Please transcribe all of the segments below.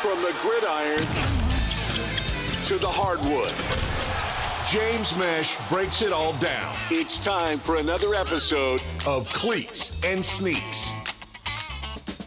From the gridiron to the hardwood, James Mesh breaks it all down. It's time for another episode of Cleats and Sneaks.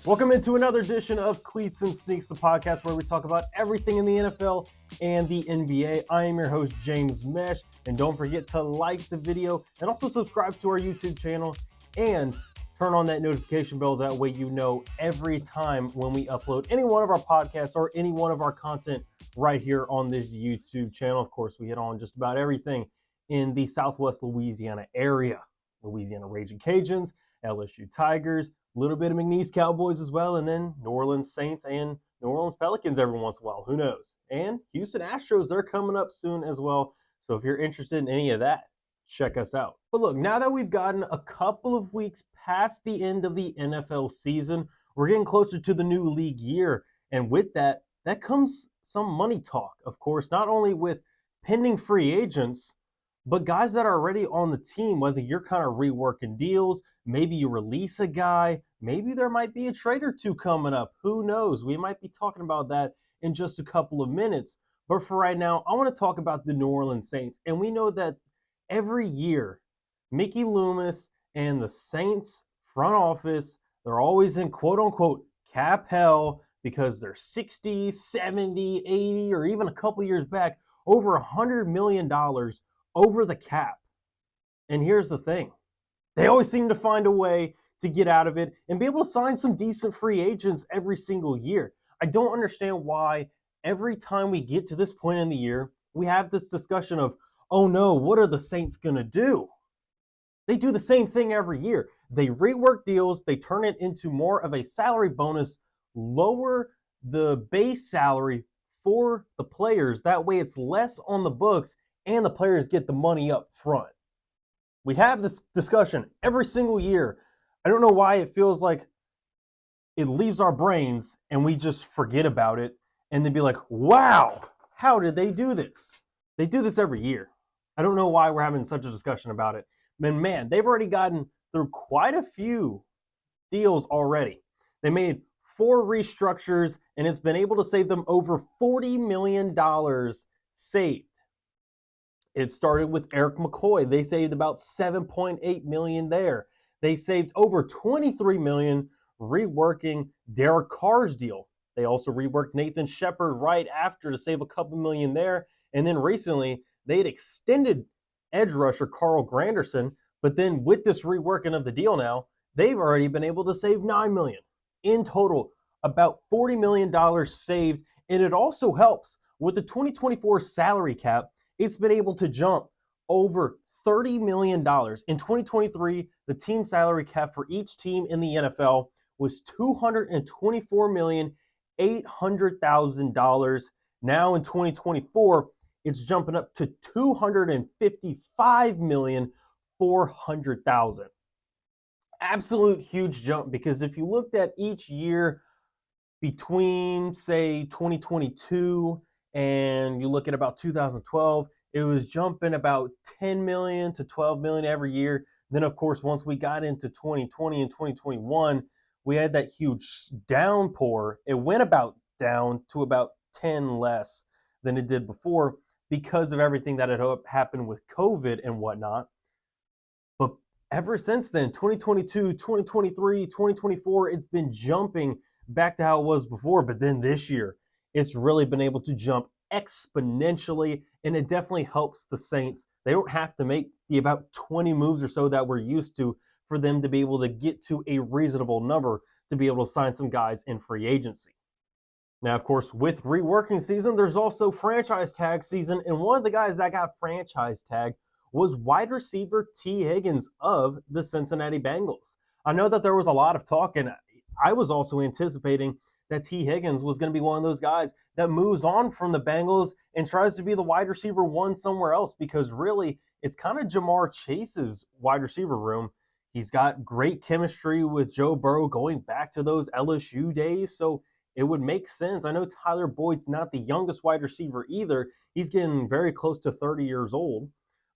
Welcome into another edition of Cleats and Sneaks, the podcast where we talk about everything in the NFL and the NBA. I am your host, James Mesh, and don't forget to like the video and also subscribe to our YouTube channel and turn on that notification bell. That way you know every time when we upload any one of our podcasts or any one of our content right here on this YouTube channel. Of course, we hit on just about everything in the Southwest Louisiana area. Louisiana Raging Cajuns, LSU Tigers, a little bit of McNeese Cowboys as well, and then New Orleans Saints and New Orleans Pelicans every once in a while. Who knows? And Houston Astros, they're coming up soon as well. So if you're interested in any of that, check us out. But look, now that we've gotten a couple of weeks past the end of the NFL season, we're getting closer to the new league year. And with that comes some money talk, of course, not only with pending free agents, but guys that are already on the team, whether you're kind of reworking deals, maybe you release a guy, maybe there might be a trade or two coming up. Who knows? We might be talking about that in just a couple of minutes. But for right now, I want to talk about the New Orleans Saints. And we know that every year, Mickey Loomis and the Saints front office, they're always in quote-unquote cap hell because they're 60, 70, 80, or even a couple years back, over $100 million over the cap. And here's the thing. They always seem to find a way to get out of it and be able to sign some decent free agents every single year. I don't understand why every time we get to this point in the year, we have this discussion of, oh no, what are the Saints going to do? They do the same thing every year. They rework deals, they turn it into more of a salary bonus, lower the base salary for the players. That way it's less on the books and the players get the money up front. We have this discussion every single year. I don't know why it feels like it leaves our brains and we just forget about it and then be like, wow, how did they do this? They do this every year. I don't know why we're having such a discussion about it. Man, they've already gotten through quite a few deals already. They made 4 restructures, and it's been able to save them over $40 million saved. It started with Eric McCoy. They saved about $7.8 million there. They saved over $23 million reworking Derek Carr's deal. They also reworked Nathan Shepard right after to save a couple million there. And then recently, they had extended edge rusher Carl Granderson, but then with this reworking of the deal now, they've already been able to save $9 million. In total, about $40 million saved, and it also helps with the 2024 salary cap. It's been able to jump over $30 million. In 2023, the team salary cap for each team in the NFL was $224,800,000. Now in 2024, it's jumping up to $255,400,000. Absolute huge jump, because if you looked at each year between, say, 2022 and you look at about 2012, it was jumping about 10 million to 12 million every year. Then, of course, once we got into 2020 and 2021, we had that huge downpour. It went about down to about 10 less than it did before, because of everything that had happened with COVID and whatnot. But ever since then, 2022, 2023, 2024, it's been jumping back to how it was before. But then this year, it's really been able to jump exponentially, and it definitely helps the Saints. They don't have to make the about 20 moves or so that we're used to for them to be able to get to a reasonable number to be able to sign some guys in free agency. Now, of course, with reworking season, there's also franchise tag season, and one of the guys that got franchise tagged was wide receiver T. Higgins of the Cincinnati Bengals. I know that there was a lot of talk, and I was also anticipating that T. Higgins was going to be one of those guys that moves on from the Bengals and tries to be the wide receiver one somewhere else, because really, it's kind of Jamar Chase's wide receiver room. He's got great chemistry with Joe Burrow going back to those LSU days, so it would make sense. I know Tyler Boyd's not the youngest wide receiver either. He's getting very close to 30 years old.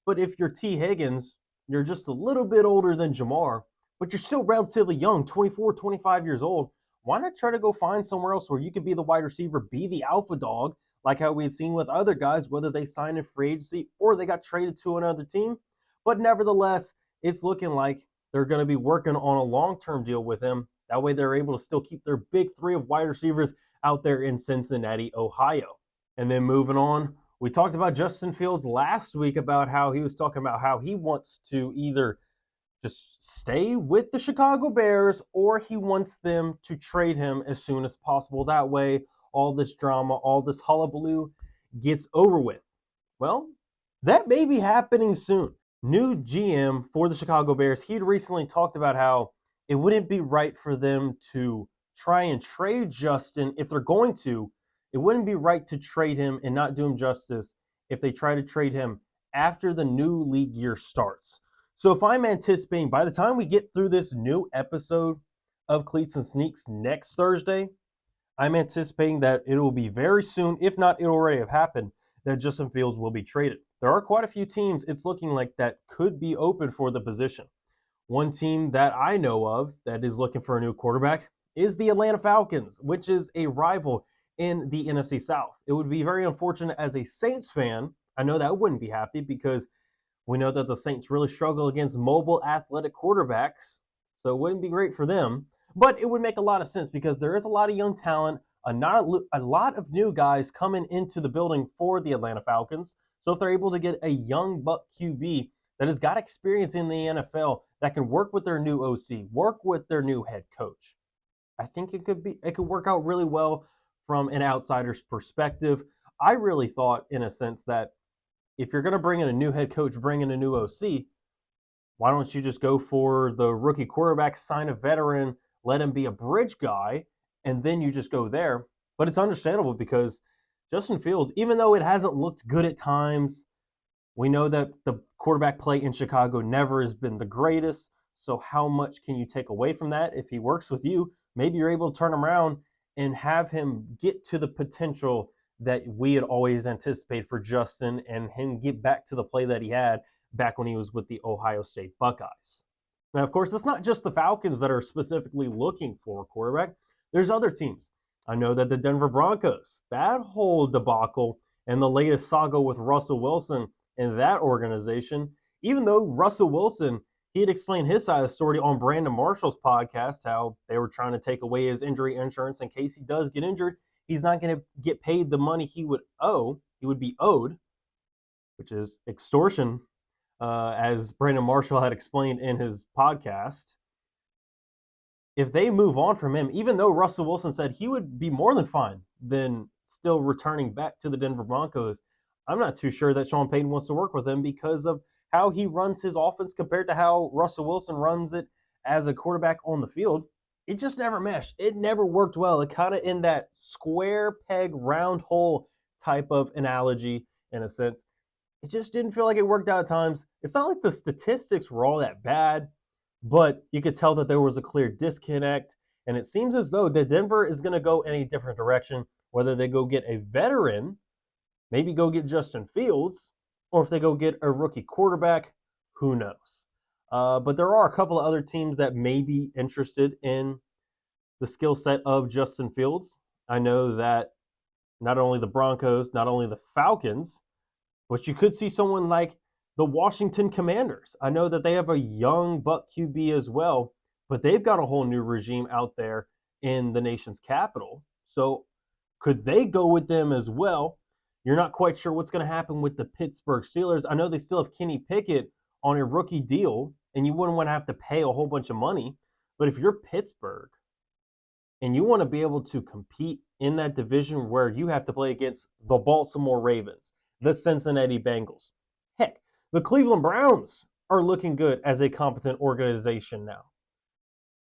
But if you're T. Higgins, you're just a little bit older than Jamar, but you're still relatively young, 24, 25 years old. why not try to go find somewhere else where you could be the wide receiver, be the alpha dog, like how we had seen with other guys, whether they signed in free agency or they got traded to another team. But nevertheless, it's looking like they're going to be working on a long-term deal with him. That way they're able to still keep their big three of wide receivers out there in Cincinnati, Ohio. And then moving on, we talked about Justin Fields last week about how he was talking about how he wants to either just stay with the Chicago Bears or he wants them to trade him as soon as possible. That way, all this drama, all this hullabaloo gets over with. Well, that may be happening soon. New GM for the Chicago Bears, he'd recently talked about how it wouldn't be right for them to try and trade Justin if they're going to. It wouldn't be right to trade him and not do him justice if they try to trade him after the new league year starts. So if I'm anticipating by the time we get through this new episode of Cleats and Sneaks next Thursday, I'm anticipating that it will be very soon, if not it already have happened, that Justin Fields will be traded. There are quite a few teams it's looking like that could be open for the position. One team that I know of that is looking for a new quarterback is the Atlanta Falcons, which is a rival in the NFC South. It would be very unfortunate as a Saints fan. I know that I wouldn't be happy because we know that the Saints really struggle against mobile athletic quarterbacks, so it wouldn't be great for them. But it would make a lot of sense because there is a lot of young talent, a lot of new guys coming into the building for the Atlanta Falcons. So if they're able to get a young buck QB that has got experience in the NFL that can work with their new OC, work with their new head coach, I think it could work out really well from an outsider's perspective. I really thought, in a sense, that if you're going to bring in a new head coach, bring in a new OC, why don't you just go for the rookie quarterback, sign a veteran, let him be a bridge guy, and then you just go there? But it's understandable because Justin Fields, even though it hasn't looked good at times, we know that the quarterback play in Chicago never has been the greatest. So how much can you take away from that? If he works with you, maybe you're able to turn him around and have him get to the potential that we had always anticipated for Justin and him get back to the play that he had back when he was with the Ohio State Buckeyes. Now, of course, it's not just the Falcons that are specifically looking for a quarterback. There's other teams. I know that the Denver Broncos, that whole debacle and the latest saga with Russell Wilson and that organization, even though Russell Wilson, he had explained his side of the story on Brandon Marshall's podcast, how they were trying to take away his injury insurance in case he does get injured. He's not going to get paid the money he would be owed, which is extortion, as Brandon Marshall had explained in his podcast. If they move on from him, even though Russell Wilson said he would be more than fine than still returning back to the Denver Broncos, I'm not too sure that Sean Payton wants to work with him because of how he runs his offense compared to how Russell Wilson runs it as a quarterback on the field. It just never meshed. It never worked well. It kind of in that square peg, round hole type of analogy, in a sense. It just didn't feel like it worked out at times. It's not like the statistics were all that bad, but you could tell that there was a clear disconnect. And it seems as though that Denver is going to go in a different direction, whether they go get a veteran, maybe go get Justin Fields, or if they go get a rookie quarterback, who knows? But there are a couple of other teams that may be interested in the skill set of Justin Fields. I know that not only the Broncos, not only the Falcons, but you could see someone like the Washington Commanders. I know that they have a young buck QB as well, but they've got a whole new regime out there in the nation's capital. So could they go with them as well? You're not quite sure what's going to happen with the Pittsburgh Steelers. I know they still have Kenny Pickett on a rookie deal, and you wouldn't want to have to pay a whole bunch of money. But if you're Pittsburgh and you want to be able to compete in that division where you have to play against the Baltimore Ravens, the Cincinnati Bengals, heck, the Cleveland Browns are looking good as a competent organization now.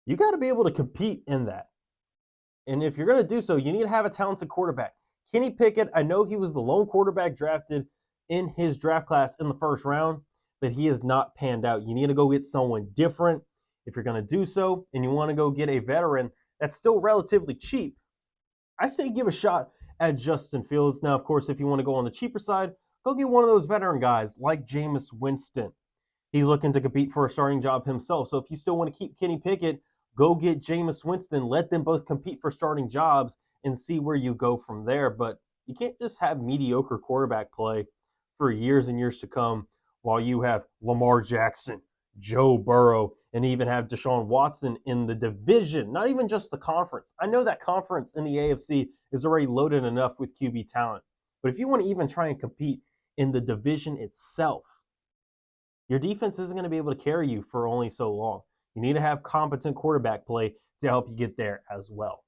You got to be able to compete in that. And if you're going to do so, you need to have a talented quarterback. Kenny Pickett, I know he was the lone quarterback drafted in his draft class in the first round, but he has not panned out. You need to go get someone different if you're going to do so, and you want to go get a veteran that's still relatively cheap. I say give a shot at Justin Fields. Now, of course, if you want to go on the cheaper side, go get one of those veteran guys like Jameis Winston. He's looking to compete for a starting job himself. So if you still want to keep Kenny Pickett, Go get Jameis Winston, let them both compete for starting jobs and see where you go from there. But you can't just have mediocre quarterback play for years and years to come while you have Lamar Jackson, Joe Burrow, and even have Deshaun Watson in the division, not even just the conference. I know that conference in the AFC is already loaded enough with QB talent. But if you want to even try and compete in the division itself, your defense isn't going to be able to carry you for only so long. You need to have competent quarterback play to help you get there as well.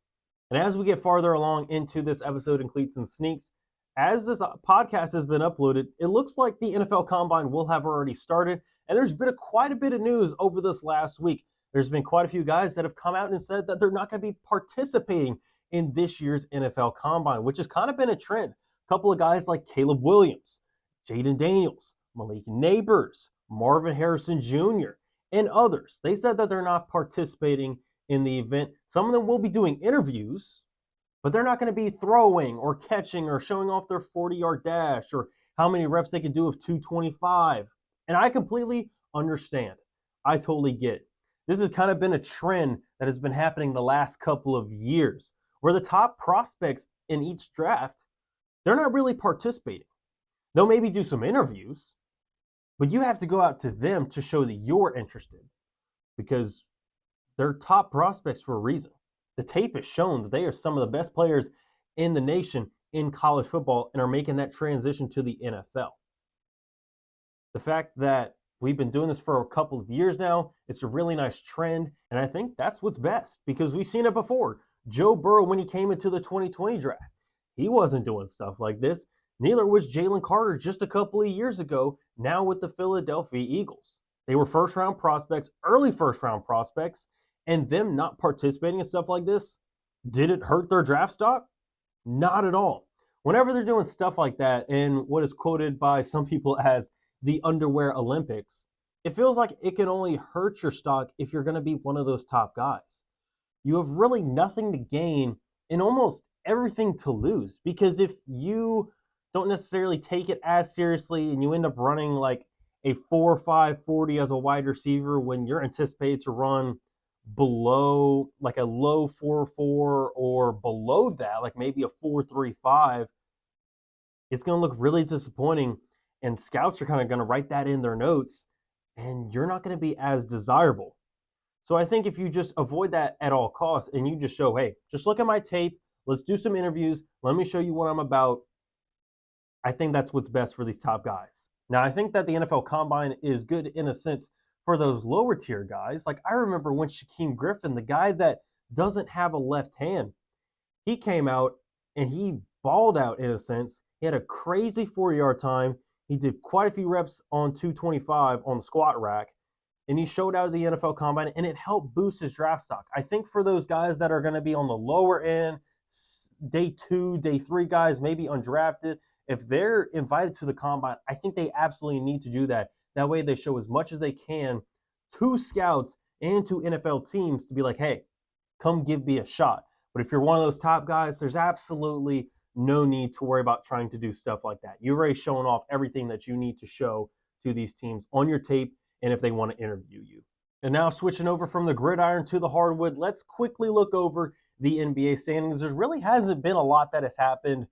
And as we get farther along into this episode in Cleats and Sneaks, as this podcast has been uploaded, it looks like the NFL Combine will have already started. And there's been quite a bit of news over this last week. There's been quite a few guys that have come out and said that they're not going to be participating in this year's NFL Combine, which has kind of been a trend. A couple of guys like Caleb Williams, Jaden Daniels, Malik Neighbors, Marvin Harrison Jr., and others. They said that they're not participating in the event. Some of them will be doing interviews, but they're not going to be throwing or catching or showing off their 40-yard dash or how many reps they can do of 225. And I completely understand. I totally get it. This has kind of been a trend that has been happening the last couple of years, where the top prospects in each draft, they're not really participating. They'll maybe do some interviews, but you have to go out to them to show that you're interested, because they're top prospects for a reason. The tape has shown that they are some of the best players in the nation in college football and are making that transition to the NFL. The fact that we've been doing this for a couple of years now, it's a really nice trend, and I think that's what's best, because we've seen it before. Joe Burrow, when he came into the 2020 draft, he wasn't doing stuff like this. Neither was Jalen Carter just a couple of years ago, now with the Philadelphia Eagles. They were first-round prospects, early first-round prospects, and them not participating in stuff like this, did it hurt their draft stock? Not at all. Whenever they're doing stuff like that in what is quoted by some people as the underwear Olympics, it feels like it can only hurt your stock if you're going to be one of those top guys. You have really nothing to gain and almost everything to lose, because if you don't necessarily take it as seriously and you end up running like a 4.5 40 as a wide receiver when you're anticipated to run below like a low 4.4 or below that, like maybe a 4.35, it's going to look really disappointing, and scouts are kind of going to write that in their notes, and you're not going to be as desirable. So I think if you just avoid that at all costs and you just show, hey, just look at my tape, let's do some interviews, let me show you what I'm about, I think that's what's best for these top guys. Now, I think that the NFL Combine is good in a sense for those lower tier guys. Like, I remember when Shaquem Griffin, the guy that doesn't have a left hand, he came out and he balled out in a sense. He had a crazy 40-yard time. He did quite a few reps on 225 on the squat rack, and he showed out at the NFL Combine, and it helped boost his draft stock. I think for those guys that are going to be on the lower end, day 2, day 3 guys, maybe undrafted, if they're invited to the Combine, I think they absolutely need to do that. That way they show as much as they can to scouts and to NFL teams to be like, hey, come give me a shot. But if you're one of those top guys, there's absolutely no need to worry about trying to do stuff like that. You've already shown off everything that you need to show to these teams on your tape and if they want to interview you. And now switching over from the gridiron to the hardwood, let's quickly look over the NBA standings. There really hasn't been a lot that has happened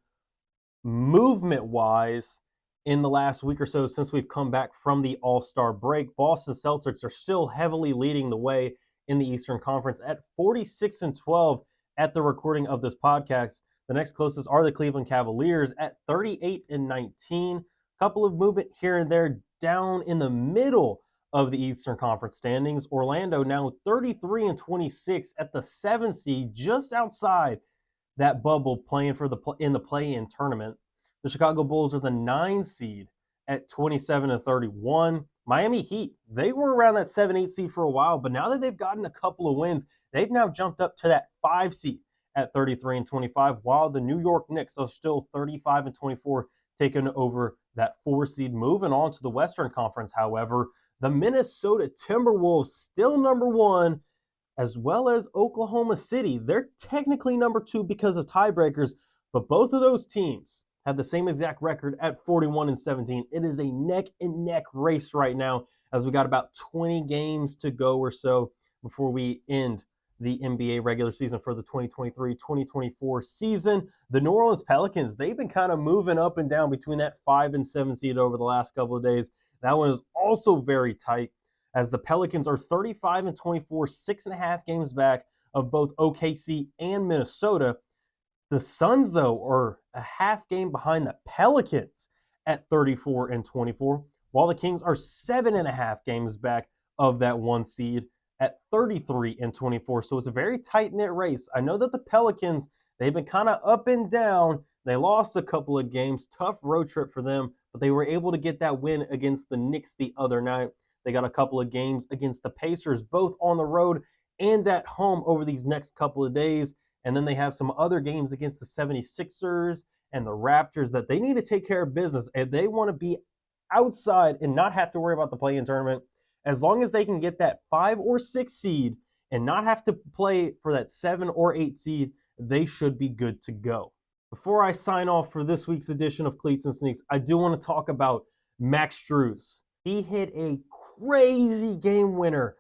movement-wise in the last week or so since we've come back from the All-Star break. Boston Celtics are still heavily leading the way in the Eastern Conference at 46-12 at the recording of this podcast. The next closest are the Cleveland Cavaliers at 38-19. Couple of movement here and there down in the middle of the Eastern Conference standings. Orlando now 33-26 at the 7th seed, just outside that bubble, playing for in the play-in tournament. The Chicago Bulls are the 9 seed at 27-31. Miami Heat, they were around that 7-8 seed for a while, but now that they've gotten a couple of wins, they've now jumped up to that 5 seed at 33-25, while the New York Knicks are still 35-24, taking over that 4 seed. Moving on to the Western Conference, however, the Minnesota Timberwolves still number 1, as well as Oklahoma City. They're technically number 2 because of tiebreakers, but both of those teams have the same exact record at 41-17. It is a neck-and-neck race right now, as we got about 20 games to go or so before we end the NBA regular season for the 2023-2024 season. The New Orleans Pelicans, they've been kind of moving up and down between that 5 and 7 seed over the last couple of days. That one is also very tight, as the Pelicans are 35 and 24, 6.5 games back of both OKC and Minnesota. The Suns, though, are a half game behind the Pelicans at 34 and 24, while the Kings are 7.5 games back of that 1 seed at 33 and 24. So it's a very tight-knit race. I know that the Pelicans, they've been kind of up and down. They lost a couple of games, tough road trip for them, but they were able to get that win against the Knicks the other night. They got a couple of games against the Pacers, both on the road and at home over these next couple of days. And then they have some other games against the 76ers and the Raptors that they need to take care of business. And they want to be outside and not have to worry about the play-in tournament. As long as they can get that 5 or 6 seed and not have to play for that 7 or 8 seed, they should be good to go. Before I sign off for this week's edition of Cleats and Sneaks, I do want to talk about Max Strus. He hit a crazy game winner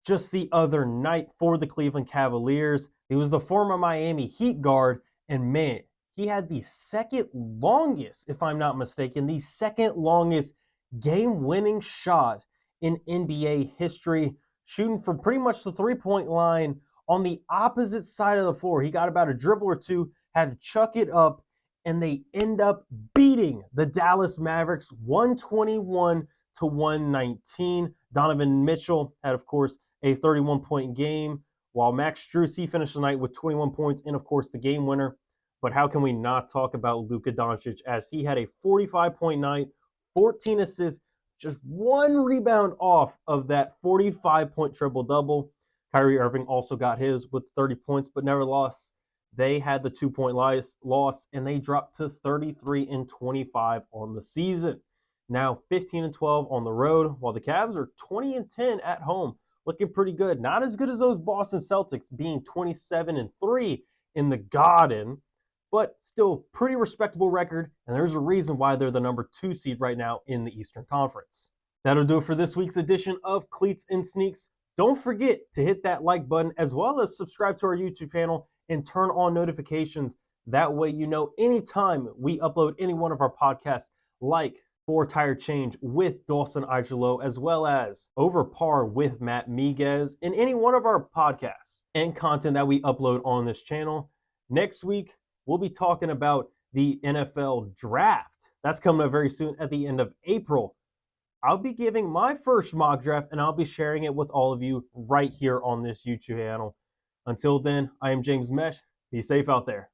just the other night for the Cleveland Cavaliers. He was the former Miami Heat guard, and man, he had the second longest, if I'm not mistaken, the second longest game-winning shot in NBA history, shooting from pretty much the three-point line on the opposite side of the floor. He got about a dribble or two, had to chuck it up, and they end up beating the Dallas Mavericks 121-119. Donovan Mitchell had, of course, a 31-point game, while Max Strus, he finished the night with 21 points and, of course, the game winner. But how can we not talk about Luka Doncic, as he had a 45-point night, 14 assists, just 1 rebound off of that 45-point triple-double. Kyrie Irving also got his with 30 points, but never lost. They had the 2-point loss, and they dropped to 33 and 25 on the season. Now 15 and 12 on the road, while the Cavs are 20 and 10 at home. Looking pretty good. Not as good as those Boston Celtics being 27 and 3 in the Garden, but still pretty respectable record, and there's a reason why they're the number 2 seed right now in the Eastern Conference. That'll do it for this week's edition of Cleats and Sneaks. Don't forget to hit that like button, as well as subscribe to our YouTube channel and turn on notifications. That way you know anytime we upload any one of our podcasts, like For Tire Change with Dawson Igelo, as well as Over Par with Matt Miguez, in any one of our podcasts and content that we upload on this channel. Next week, we'll be talking about the NFL draft. That's coming up very soon at the end of April. I'll be giving my first mock draft, and I'll be sharing it with all of you right here on this YouTube channel. Until then, I am James Mesh. Be safe out there.